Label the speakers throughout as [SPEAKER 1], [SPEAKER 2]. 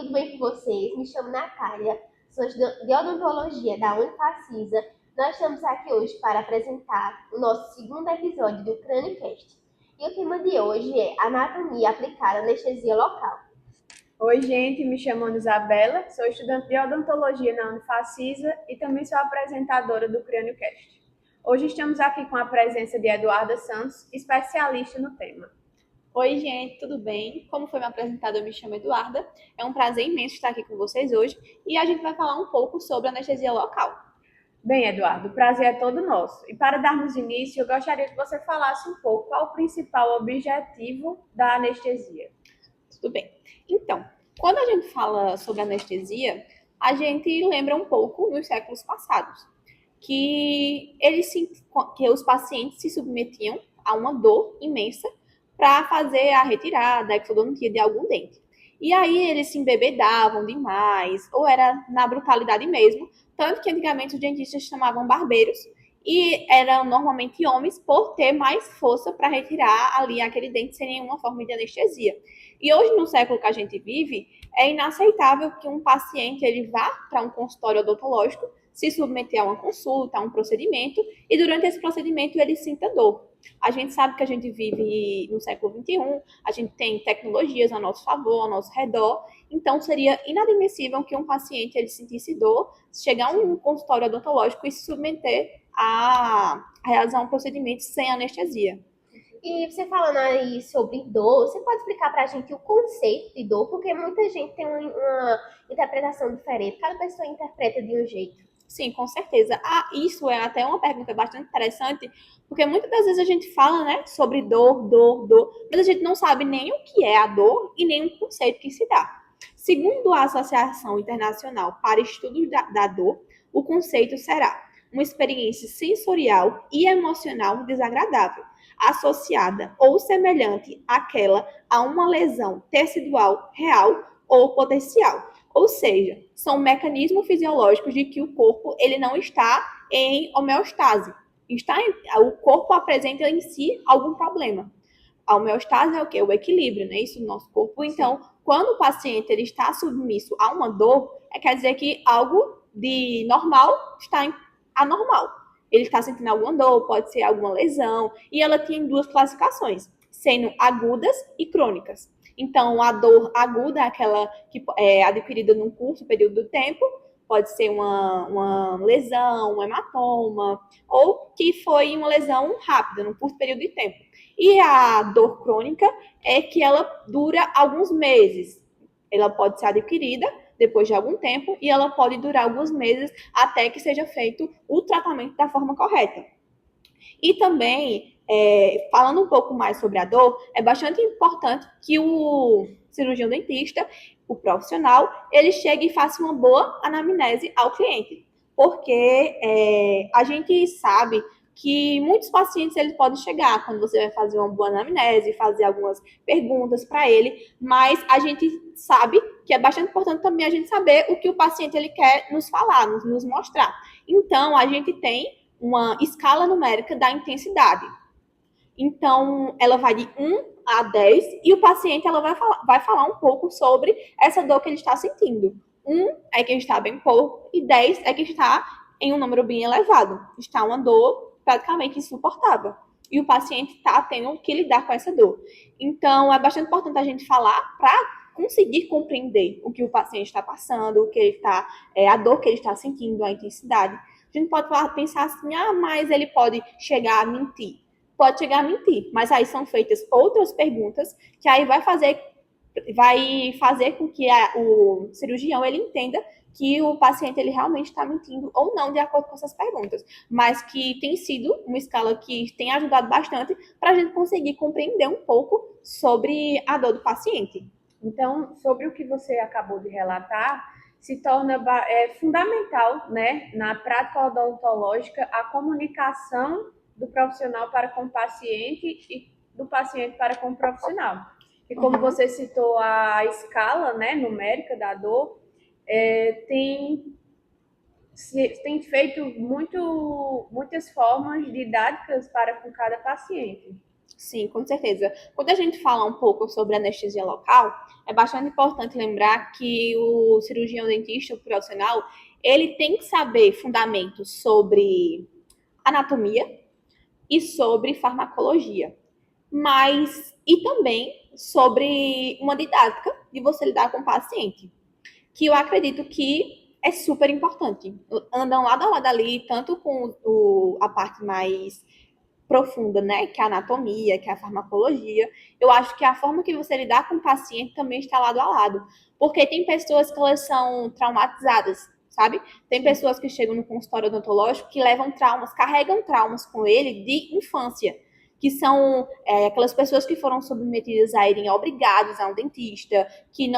[SPEAKER 1] tudo bem com vocês? Me chamo Natália, sou estudante de odontologia da Unifacisa. Nós estamos aqui hoje para apresentar o nosso segundo episódio do CrânioCast. E o tema de hoje é anatomia aplicada à anestesia local.
[SPEAKER 2] Oi, gente, me chamo Ana Isabela, sou estudante de odontologia na Unifacisa e também sou apresentadora do CrânioCast. Hoje estamos aqui com a presença de Eduarda Santos, especialista no tema.
[SPEAKER 3] Oi, gente, tudo bem? Como foi me apresentada, eu me chamo Eduarda. É um prazer imenso estar aqui com vocês hoje e a gente vai falar um pouco sobre anestesia local.
[SPEAKER 2] Bem, Eduardo, o prazer é todo nosso. E para darmos início, eu gostaria que você falasse um pouco qual o principal objetivo da anestesia.
[SPEAKER 3] Tudo bem. Então, quando a gente fala sobre anestesia, a gente lembra um pouco nos séculos passados, que os pacientes se submetiam a uma dor imensa para fazer a retirada, a exodontia de algum dente. E aí eles se embebedavam demais, ou era na brutalidade mesmo, tanto que antigamente os dentistas chamavam barbeiros, e eram normalmente homens por ter mais força para retirar ali aquele dente sem nenhuma forma de anestesia. E hoje, no século que a gente vive, é inaceitável que um paciente ele vá para um consultório odontológico, se submeter a uma consulta, a um procedimento, e durante esse procedimento ele sinta dor. A gente sabe que a gente vive no século XXI, a gente tem tecnologias a nosso favor, ao nosso redor, então seria inadmissível que um paciente ele sentisse dor, chegar a um consultório odontológico e se submeter a realizar um procedimento sem anestesia.
[SPEAKER 1] E você falando aí sobre dor, você pode explicar para a gente o conceito de dor? Porque muita gente tem uma interpretação diferente, cada pessoa interpreta de um jeito.
[SPEAKER 3] Sim, com certeza. Isso é até uma pergunta bastante interessante, porque muitas das vezes a gente fala, né, sobre dor, mas a gente não sabe nem o que é a dor e nem o conceito que se dá. Segundo a Associação Internacional para Estudos da Dor, o conceito será uma experiência sensorial e emocional desagradável, associada ou semelhante àquela a uma lesão tecidual real ou potencial. Ou seja, são mecanismos fisiológicos de que o corpo ele não está em homeostase. O corpo apresenta em si algum problema. A homeostase é o quê? O equilíbrio, né? Isso no nosso corpo. Então, quando o paciente ele está submisso a uma dor, quer dizer que algo de normal está anormal. Ele está sentindo alguma dor, pode ser alguma lesão, e ela tem duas classificações, sendo agudas e crônicas. Então, a dor aguda é aquela que é adquirida num curto período do tempo, pode ser uma lesão, um hematoma, ou que foi uma lesão rápida, num curto período de tempo. E a dor crônica é que ela dura alguns meses. Ela pode ser adquirida depois de algum tempo e ela pode durar alguns meses até que seja feito o tratamento da forma correta. E também, falando um pouco mais sobre a dor, é bastante importante que o cirurgião dentista, o profissional, ele chegue e faça uma boa anamnese ao cliente. Porque a gente sabe que muitos pacientes eles podem chegar quando você vai fazer uma boa anamnese, fazer algumas perguntas para ele, mas a gente sabe que é bastante importante também a gente saber o que o paciente ele quer nos falar, nos mostrar. Então, a gente tem uma escala numérica da intensidade. Então, ela vai de 1 a 10 e o paciente ela vai falar um pouco sobre essa dor que ele está sentindo. 1 é que está bem pouco e 10 é que está em um número bem elevado. Está uma dor praticamente insuportável. E o paciente está tendo que lidar com essa dor. Então, é bastante importante a gente falar para conseguir compreender o que o paciente está passando, o que ele está, a dor que ele está sentindo, a intensidade. A gente pode pensar assim, mas ele pode chegar a mentir. Pode chegar a mentir, mas aí são feitas outras perguntas que aí vai fazer com que o cirurgião ele entenda que o paciente ele realmente está mentindo ou não de acordo com essas perguntas, mas que tem sido uma escala que tem ajudado bastante para a gente conseguir compreender um pouco sobre a dor do paciente.
[SPEAKER 2] Então, sobre o que você acabou de relatar, se torna fundamental, né, na prática odontológica a comunicação do profissional para com o paciente e do paciente para com o profissional. E como você citou a escala, né, numérica da dor, tem feito muitas formas didáticas para com cada paciente.
[SPEAKER 3] Sim, com certeza. Quando a gente fala um pouco sobre anestesia local, é bastante importante lembrar que o cirurgião dentista, o profissional, ele tem que saber fundamentos sobre anatomia e sobre farmacologia, mas e também sobre uma didática de você lidar com o paciente, que eu acredito que é super importante. Andam lado a lado ali, tanto com a parte mais profunda, né, que é a anatomia, que é a farmacologia. Eu acho que a forma que você lidar com o paciente também está lado a lado, porque tem pessoas que elas são traumatizadas, sabe? Tem pessoas que chegam no consultório odontológico que levam traumas, carregam traumas com ele de infância, que são aquelas pessoas que foram submetidas a irem obrigadas a um dentista, que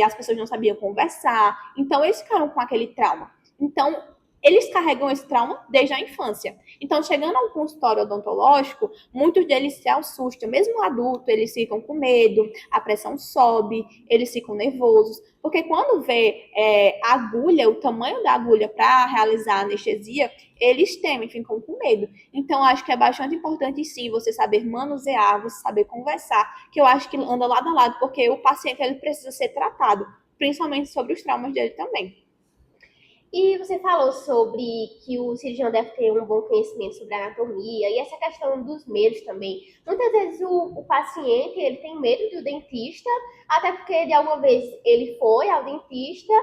[SPEAKER 3] as pessoas não sabiam conversar, então eles ficaram com aquele trauma. Então, eles carregam esse trauma desde a infância. Então, chegando a um consultório odontológico, muitos deles se assustam. Mesmo adulto, eles ficam com medo, a pressão sobe, eles ficam nervosos. Porque quando vê a agulha, o tamanho da agulha para realizar a anestesia, eles temem, ficam com medo. Então, acho que é bastante importante, sim, você saber manusear, você saber conversar, que eu acho que anda lado a lado, porque o paciente ele precisa ser tratado, principalmente sobre os traumas dele também.
[SPEAKER 1] E você falou sobre que o cirurgião deve ter um bom conhecimento sobre a anatomia e essa questão dos medos também. Muitas vezes o paciente ele tem medo do dentista, até porque de alguma vez ele foi ao dentista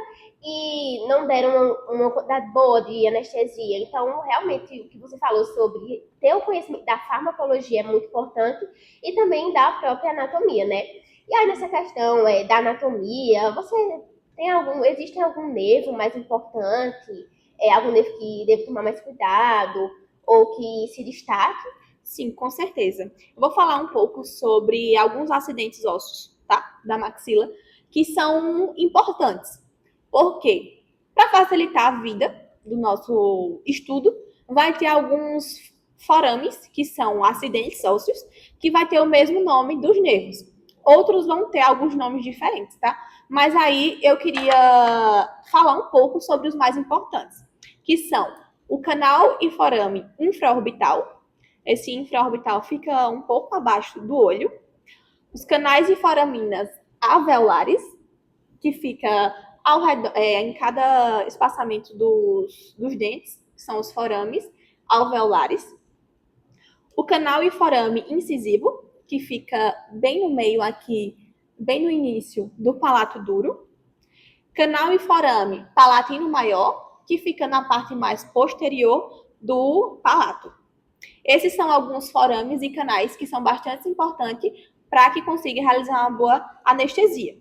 [SPEAKER 1] e não deram uma quantidade boa de anestesia. Então, realmente, o que você falou sobre ter o conhecimento da farmacologia é muito importante e também da própria anatomia, né? E aí, nessa questão da anatomia, existe algum nervo mais importante? Algum nervo que deve tomar mais cuidado ou que se destaque?
[SPEAKER 3] Sim, com certeza. Eu vou falar um pouco sobre alguns acidentes ósseos, tá? Da maxila, que são importantes. Por quê? Para facilitar a vida do nosso estudo, vai ter alguns forames, que são acidentes ósseos, que vai ter o mesmo nome dos nervos. Outros vão ter alguns nomes diferentes, tá? Mas aí eu queria falar um pouco sobre os mais importantes, que são o canal e forame infraorbital. Esse infraorbital fica um pouco abaixo do olho. Os canais e foraminas alveolares, que fica ao redor, em cada espaçamento dos dentes, que são os forames alveolares. O canal e forame incisivo, que fica bem no meio aqui, bem no início do palato duro. Canal e forame palatino maior, que fica na parte mais posterior do palato. Esses são alguns forames e canais que são bastante importantes para que consiga realizar uma boa anestesia.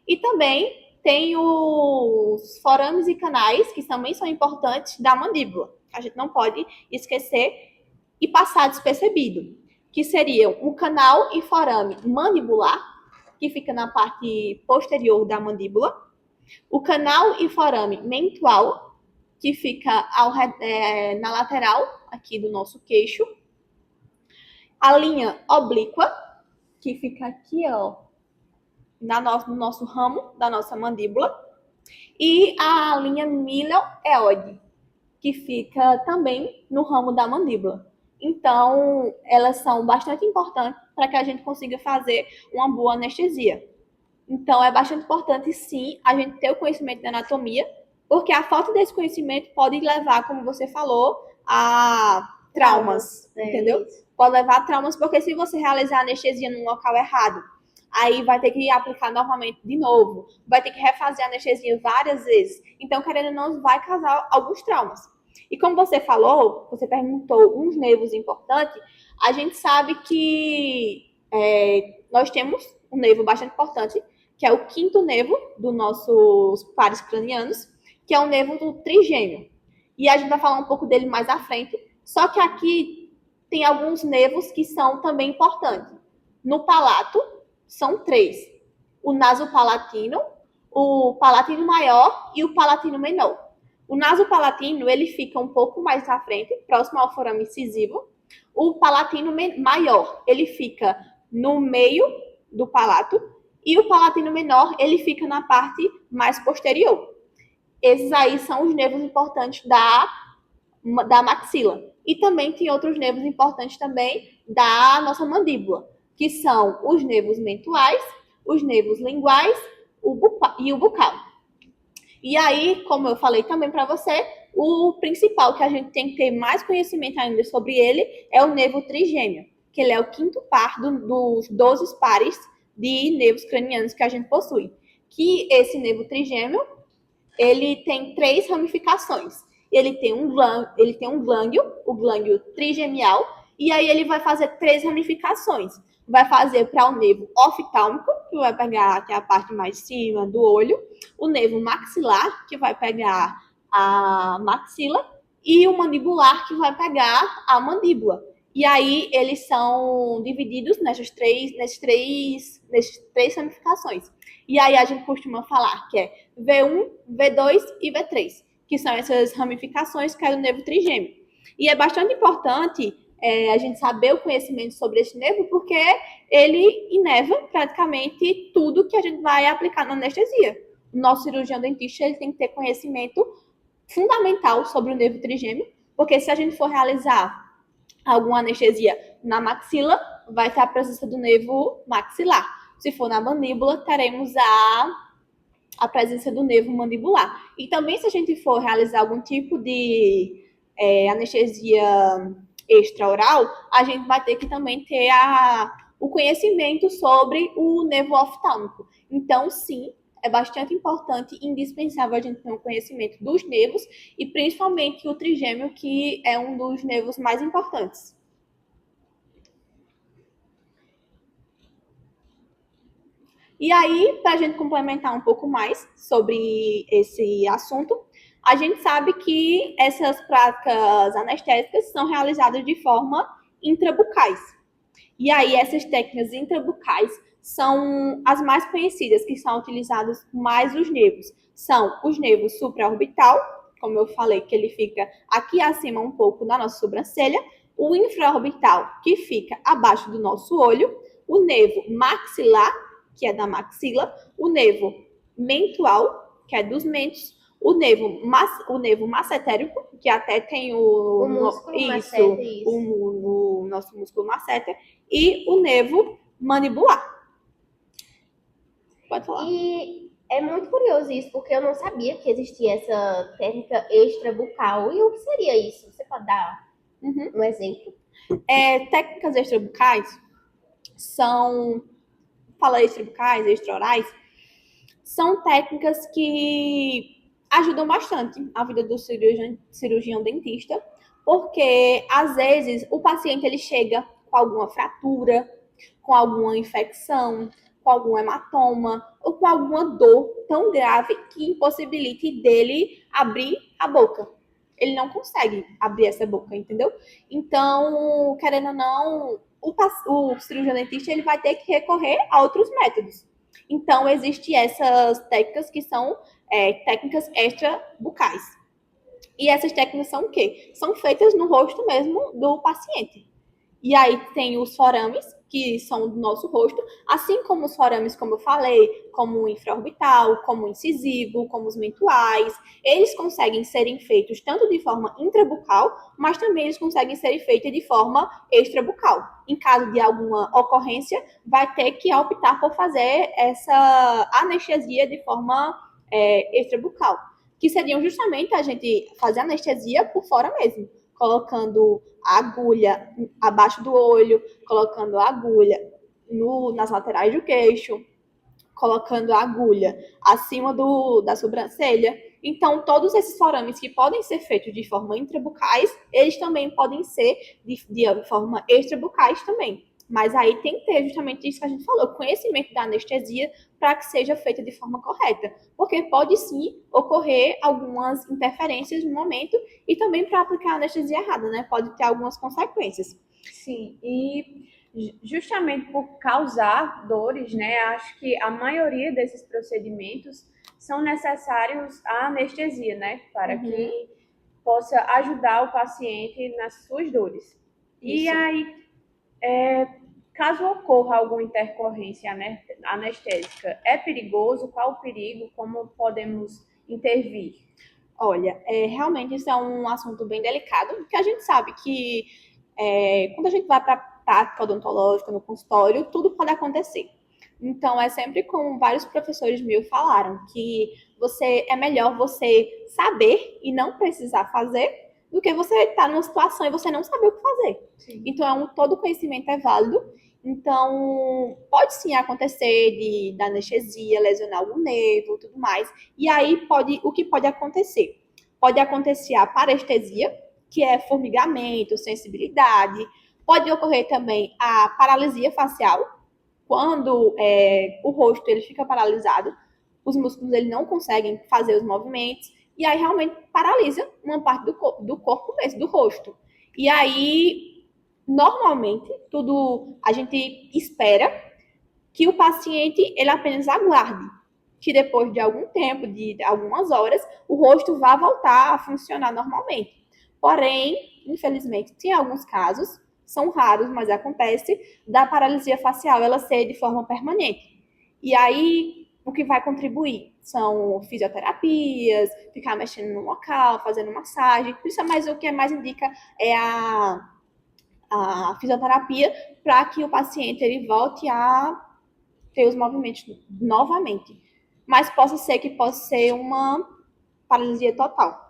[SPEAKER 3] E também tem os forames e canais, que também são importantes, da mandíbula. A gente não pode esquecer e passar despercebido, que seriam o canal e forame mandibular, que fica na parte posterior da mandíbula, o canal e forame mentual, que fica na lateral aqui do nosso queixo, a linha oblíqua, que fica aqui, ó, no nosso ramo da nossa mandíbula, e a linha milho-eode, que fica também no ramo da mandíbula. Então, elas são bastante importantes para que a gente consiga fazer uma boa anestesia. Então, é bastante importante, sim, a gente ter o conhecimento da anatomia, porque a falta desse conhecimento pode levar, como você falou, a traumas, entendeu? Pode levar a traumas, porque se você realizar a anestesia num local errado, aí vai ter que aplicar novamente de novo, vai ter que refazer a anestesia várias vezes. Então, querendo ou não, vai causar alguns traumas. E como você falou, você perguntou uns nervos importantes, a gente sabe que nós temos um nervo bastante importante, que é o quinto nervo dos nossos pares cranianos, que é o nervo do trigêmeo. E a gente vai falar um pouco dele mais à frente, só que aqui tem alguns nervos que são também importantes. No palato, são 3. O nasopalatino, o palatino maior e o palatino menor. O nasopalatino, ele fica um pouco mais à frente, próximo ao forame incisivo. O palatino maior, ele fica no meio do palato. E o palatino menor, ele fica na parte mais posterior. Esses aí são os nervos importantes da da maxila. E também tem outros nervos importantes também da nossa mandíbula, que são os nervos mentuais, os nervos linguais e o bucal. E aí, como eu falei também para você, o principal que a gente tem que ter mais conhecimento ainda sobre ele é o nervo trigêmeo, que ele é o quinto par dos 12 pares de nervos cranianos que a gente possui. Que esse nervo trigêmeo, ele tem 3 ramificações. Ele tem um glândio, o glândio trigemial, e aí ele vai fazer 3 ramificações. Vai fazer para o nervo oftálmico, que vai pegar aqui a parte mais de cima do olho, o nervo maxilar, que vai pegar a maxila, e o mandibular, que vai pegar a mandíbula. E aí eles são divididos nessas três ramificações. E aí a gente costuma falar que é V1, V2 e V3, que são essas ramificações que é o nervo trigêmeo. E é bastante importante a gente saber o conhecimento sobre esse nervo, porque ele ineva praticamente tudo que a gente vai aplicar na anestesia. O nosso cirurgião dentista ele tem que ter conhecimento fundamental sobre o nervo trigêmeo, porque se a gente for realizar alguma anestesia na maxila, vai ter a presença do nervo maxilar. Se for na mandíbula, teremos a presença do nervo mandibular. E também, se a gente for realizar algum tipo de anestesia extraoral, a gente vai ter que também ter o conhecimento sobre o nervo oftálmico. Então, sim, é bastante importante e indispensável a gente ter um conhecimento dos nervos e principalmente o trigêmeo, que é um dos nervos mais importantes. E aí, para a gente complementar um pouco mais sobre esse assunto, a gente sabe que essas práticas anestésicas são realizadas de forma intrabucais. E aí, essas técnicas intrabucais são as mais conhecidas, que são utilizadas mais os nervos. São os nervos supraorbital, como eu falei, que ele fica aqui acima um pouco da nossa sobrancelha, o infraorbital, que fica abaixo do nosso olho, o nervo maxilar, que é da maxila, o nervo mentual, que é dos mentos, o nervo massetérico, que até tem
[SPEAKER 1] O músculo masseter, isso.
[SPEAKER 3] o nosso músculo masseter, e o nervo mandibular. Pode falar.
[SPEAKER 1] E é muito curioso isso, porque eu não sabia que existia essa técnica extrabucal. E o que seria isso? Você pode dar um exemplo?
[SPEAKER 3] Técnicas extrabucais são... Fala extrabucais, extraorais, são técnicas que ajudam bastante a vida do cirurgião dentista, porque às vezes o paciente ele chega com alguma fratura, com alguma infecção, com algum hematoma ou com alguma dor tão grave que impossibilite dele abrir a boca. Ele não consegue abrir essa boca, entendeu? Então, querendo ou não, o cirurgião dentista ele vai ter que recorrer a outros métodos. Então, existem essas técnicas que são técnicas extrabucais. E essas técnicas são o quê? São feitas no rosto mesmo do paciente. E aí tem os forames, que são do nosso rosto, assim como os forames, como eu falei, como o infraorbital, como o incisivo, como os mentuais. Eles conseguem serem feitos tanto de forma intrabucal, mas também eles conseguem ser feitos de forma extrabucal. Em caso de alguma ocorrência, vai ter que optar por fazer essa anestesia de forma extrabucal, que seriam justamente a gente fazer anestesia por fora mesmo, colocando a agulha abaixo do olho, colocando a agulha nas laterais do queixo, colocando a agulha acima da sobrancelha. Então, todos esses forames que podem ser feitos de forma intrabucais, eles também podem ser de forma extrabucais também. Mas aí tem que ter justamente isso que a gente falou, conhecimento da anestesia para que seja feita de forma correta. Porque pode sim ocorrer algumas interferências no momento e também para aplicar a anestesia errada, né? Pode ter algumas consequências.
[SPEAKER 2] Sim, e justamente por causar dores, né? Acho que a maioria desses procedimentos são necessários a anestesia, né? Para que possa ajudar o paciente nas suas dores. E aí, caso ocorra alguma intercorrência anestésica, é perigoso? Qual o perigo? Como podemos intervir?
[SPEAKER 3] Olha, realmente isso é um assunto bem delicado, porque a gente sabe que quando a gente vai para a prática odontológica no consultório, tudo pode acontecer. Então, é sempre como vários professores meus falaram, que é melhor você saber e não precisar fazer, do que você estar numa situação e você não saber o que fazer.
[SPEAKER 2] Sim.
[SPEAKER 3] Então, todo conhecimento é válido. Então, pode sim acontecer da anestesia, lesionar algum nervo e tudo mais. E aí, o que pode acontecer? Pode acontecer a parestesia, que é formigamento, sensibilidade. Pode ocorrer também a paralisia facial, quando o rosto ele fica paralisado, os músculos ele não conseguem fazer os movimentos, e aí realmente paralisa uma parte do corpo mesmo, do rosto. E aí, normalmente, a gente espera que o paciente ele apenas aguarde que depois de algum tempo, de algumas horas, o rosto vá voltar a funcionar normalmente. Porém, infelizmente, tem alguns casos, são raros, mas acontece, da paralisia facial ela ser de forma permanente. E aí, o que vai contribuir são fisioterapias, ficar mexendo no local, fazendo massagem. Isso é mais o que mais indica é a fisioterapia para que o paciente ele volte a ter os movimentos novamente. Mas possa ser uma paralisia total.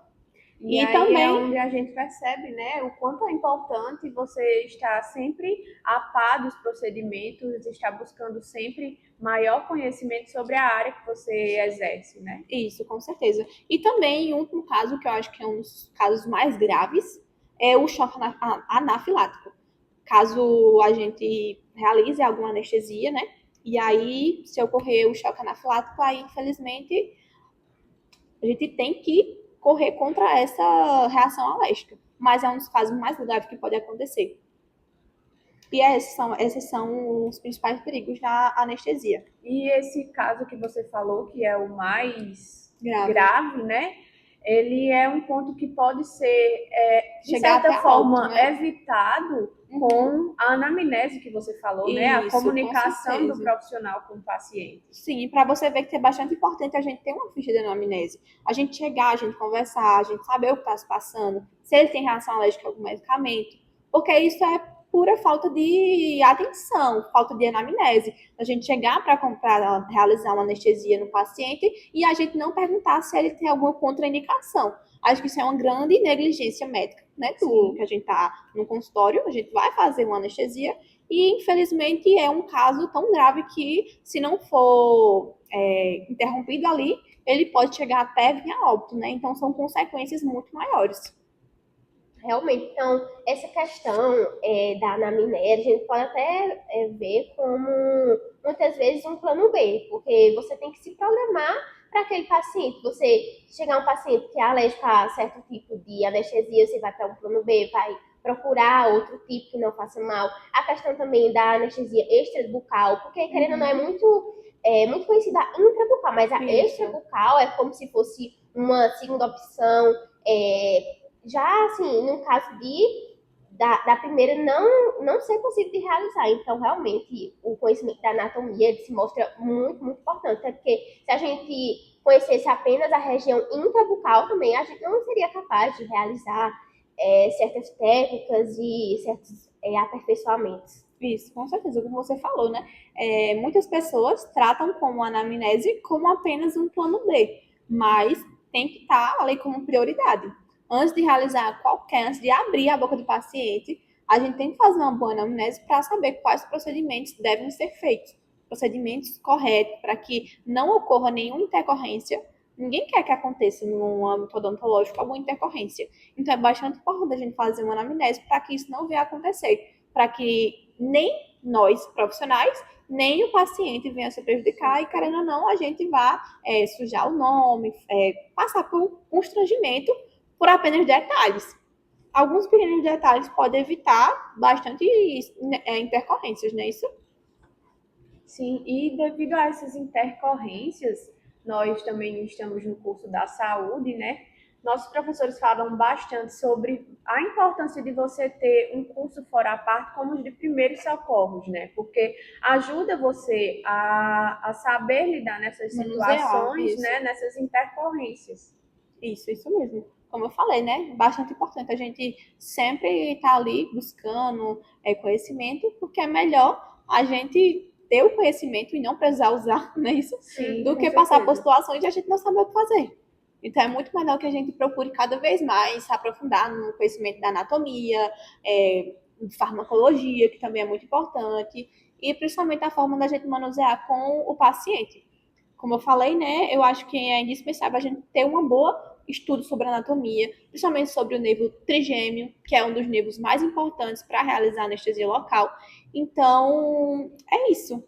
[SPEAKER 2] E aí também é onde a gente percebe, né, o quanto é importante você estar sempre a par dos procedimentos, estar buscando sempre maior conhecimento sobre a área que você exerce, né?
[SPEAKER 3] Isso, com certeza. E também, um caso que eu acho que é um dos casos mais graves, é o choque anafilático. Caso a gente realize alguma anestesia, né? E aí, se ocorrer o choque anafilático, aí, infelizmente, a gente tem que correr contra essa reação alérgica. Mas é um dos casos mais graves que pode acontecer. E esses são os principais perigos da anestesia.
[SPEAKER 2] E esse caso que você falou, que é o mais grave, né? Ele é um ponto que pode ser, de certa forma, óbito, né? Evitado com a anamnese que você falou, isso, né? A comunicação do profissional com o paciente.
[SPEAKER 3] Sim, para você ver que é bastante importante a gente ter uma ficha de anamnese. A gente chegar, a gente conversar, a gente saber o que está se passando, se ele tem reação alérgica a algum medicamento, porque isso é pura falta de atenção, falta de anamnese. A gente chegar para realizar uma anestesia no paciente e a gente não perguntar se ele tem alguma contraindicação. Acho que isso é uma grande negligência médica, né? Que a gente está no consultório, a gente vai fazer uma anestesia e, infelizmente, é um caso tão grave que, se não for interrompido ali, ele pode chegar até vir a óbito, né? Então, são consequências muito maiores.
[SPEAKER 1] Realmente, então, essa questão da anamnese, a gente pode até ver como, muitas vezes, um plano B, porque você tem que se programar para aquele paciente. Você chegar um paciente que é alérgico a certo tipo de anestesia, você vai para um plano B, vai procurar outro tipo que não faça mal. A questão também da anestesia extrabucal, porque, querendo ou não, é muito conhecida a intrabucal, mas a extrabucal é como se fosse uma segunda opção, já, assim, no caso da primeira não ser possível de realizar. Então, realmente, o conhecimento da anatomia se mostra muito, muito importante. Até porque se a gente conhecesse apenas a região intrabucal também, a gente não seria capaz de realizar certas técnicas e certos aperfeiçoamentos.
[SPEAKER 3] Isso, com certeza, como você falou, né? Muitas pessoas tratam como anamnese como apenas um plano B, mas tem que estar ali como prioridade. Antes de realizar antes de abrir a boca do paciente, a gente tem que fazer uma boa anamnese para saber quais procedimentos devem ser feitos. Procedimentos corretos, para que não ocorra nenhuma intercorrência. Ninguém quer que aconteça no âmbito odontológico alguma intercorrência. Então, é bastante importante a gente fazer uma anamnese para que isso não venha a acontecer. Para que nem nós, profissionais, nem o paciente venha se prejudicar e, querendo ou não, a gente vá sujar o nome, passar por um constrangimento por apenas detalhes. Alguns pequenos detalhes podem evitar bastante intercorrências, não é isso?
[SPEAKER 2] Sim, e devido a essas intercorrências, nós também estamos no curso da saúde, né? Nossos professores falam bastante sobre a importância de você ter um curso fora a parte, como os de primeiros socorros, né? Porque ajuda você a saber lidar nessas situações, né? Nessas intercorrências.
[SPEAKER 3] Isso mesmo. Como eu falei, né? Bastante importante a gente sempre estar ali buscando conhecimento, porque é melhor a gente ter o conhecimento e não precisar usar, não é isso?
[SPEAKER 2] Sim,
[SPEAKER 3] Do
[SPEAKER 2] com
[SPEAKER 3] que passar por
[SPEAKER 2] certeza.
[SPEAKER 3] situações e a gente não saber o que fazer. Então é muito melhor que a gente procure cada vez mais se aprofundar no conhecimento da anatomia, farmacologia, que também é muito importante, e principalmente a forma da gente manusear com o paciente. Como eu falei, né, eu acho que é indispensável a gente ter um bom estudo sobre anatomia, principalmente sobre o nervo trigêmeo, que é um dos nervos mais importantes para realizar anestesia local. Então, é isso.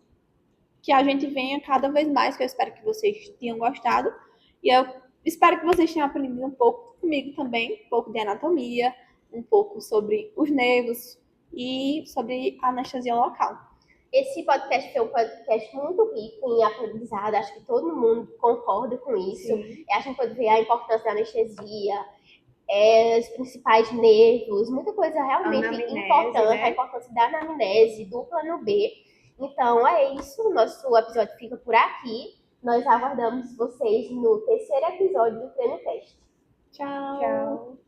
[SPEAKER 3] Que a gente venha cada vez mais, que eu espero que vocês tenham gostado. E eu espero que vocês tenham aprendido um pouco comigo também, um pouco de anatomia, um pouco sobre os nervos e sobre a anestesia local.
[SPEAKER 1] Esse podcast foi um podcast muito rico em aprendizado, acho que todo mundo concorda com isso.
[SPEAKER 2] Sim.
[SPEAKER 1] A gente pode ver a importância da anestesia, os principais nervos, muita coisa realmente
[SPEAKER 2] Anamnese,
[SPEAKER 1] importante,
[SPEAKER 2] né?
[SPEAKER 1] a importância da anamnese, do plano B. Então é isso, nosso episódio fica por aqui. Nós aguardamos vocês no terceiro episódio do TrenoCast.
[SPEAKER 3] Tchau!
[SPEAKER 2] Tchau.